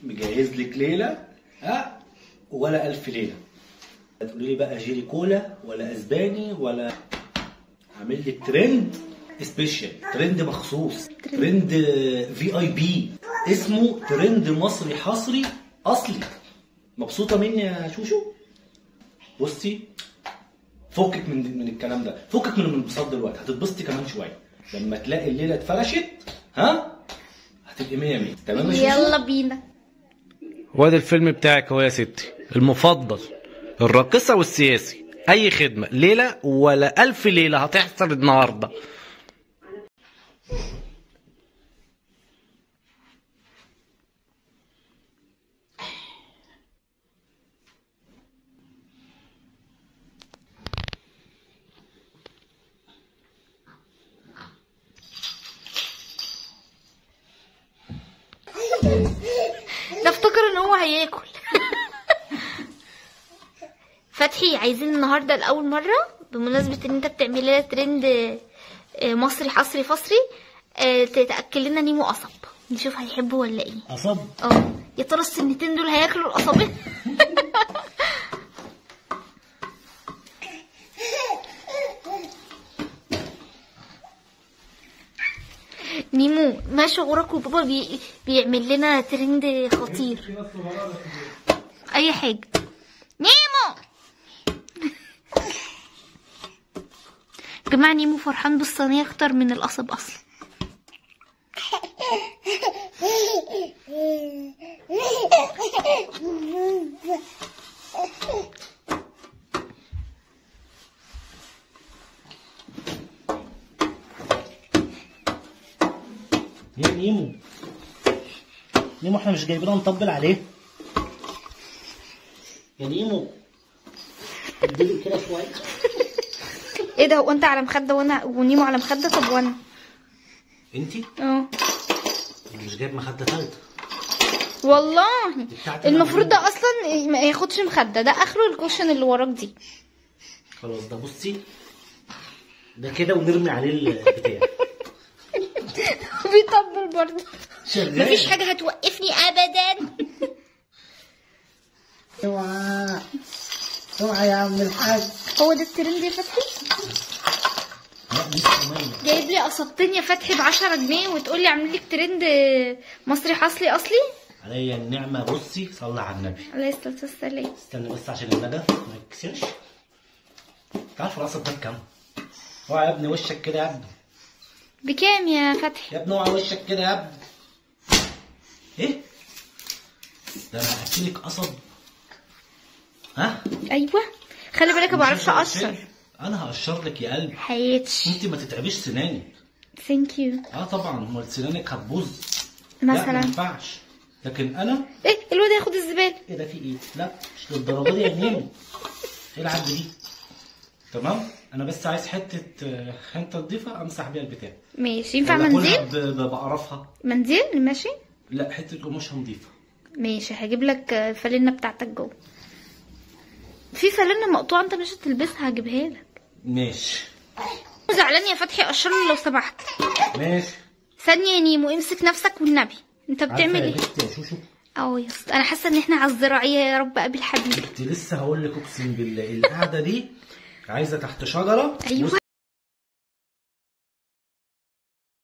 مجهز لك ليله ولا الف ليله. هتقولي لي بقى جيلي كولا ولا اسباني ولا عامل لك ترند سبيشال، ترند مخصوص، ترند VIP اسمه ترند مصري حصري اصلي. مبسوطه مني يا شوشو؟ بصي فكك من الكلام ده، فكك من الانبساط دلوقتي، هتتبسطي كمان شويه لما تلاقي الليله اتفرشت. هتبقي 100 100. تمام يا شوشو؟ يلا بينا. وادي الفيلم بتاعك اهو يا ستي المفضل، الراقصة والسياسي. أي خدمة، ليلة ولا ألف ليلة هتحصل النهاردة. ده افتكر ان هو هياكل. فتحي، عايزين النهارده لاول مره بمناسبه ان انت بتعمل لنا ترند مصري حصري فصري تاكل لنا نيمو قصب، نشوف هيحبه ولا ايه. قصب؟ يا ترى السنتين دول هياكلوا القصبين؟ نيمو، ما شعورك وبابا بيعمل لنا ترند خطير؟ اي حاجه. نيمو يا جماعه، نيمو فرحان بالصينيه اكتر من القصب اصلا. يا نيمو، نيمو احنا مش جايبينها نطبل عليه؟ يا نيمو اديله كده شويه. ايه ده، هو انت على مخده ونيمو على مخده؟ طب وانا؟ انتي؟ مش جايب مخده ثالثه والله. المفروض ده اصلا ما ياخدش مخده، ده اخره الكوشن اللي وراك دي. خلاص ده بصي ده كده ونرمي عليه البتاع. بيطبل برضه. شغال، مفيش حاجه هتوقفني ابدا. اوعى اوعى يا عم الحاج. هو ده الترند يا فتحي؟ لا دي صينيه. جايب لي قصبتين يا فتحي ب10 جنيه وتقول لي عامل لك ترند مصري حصري اصلي؟ عليا النعمه. بصي صلي على النبي عليه الصلاه والسلام. استنى بس عشان النجف ما يتكسرش. تعرف القصب ده بكام؟ اوعى يا ابني وشك كده يا ابني. بكام يا فتحي؟ يا ابني اوعى وشك كده يا ابني. ايه ده؟ انا هاكلك قصب. ايوه خلي بالك، ما بعرفش اقشر. انا هقشر لك يا قلبي. حياتي انت ما تتعبيش سنانك. ثانك يو. طبعا، امال سنانك هتبوظ مثلا. لا ما ينفعش. لكن انا ايه الواد هياخد الزباله؟ ايه ده؟ في ايه؟ لا مش للدرجه دي يا نيمو. ايه العب دي؟ تمام. انا بس عايز حته حنطه نضيفه امسح بيها البتاع. ماشي. ينفع منزل؟ بقرفها. منزل ماشي. لا حته قماشه نضيفه. ماشي، هجيب لك الفانلة بتاعتك جوه. في فانلة مقطوعه انت مش هتلبسها، هجيبها لك. ماشي. زعلان يا فتحي، قشر لي لو سمحت. ماشي. ثانيه يا نيمو، امسك نفسك والنبي. انت بتعمل ايه؟ يا شوشو. يا اسطى انا حاسه ان احنا على الزراعيه. يا رب قابل حبيبي. كنت لسه هقول لك اقسم بالله القعده دي عايزه تحت شجره. ايوه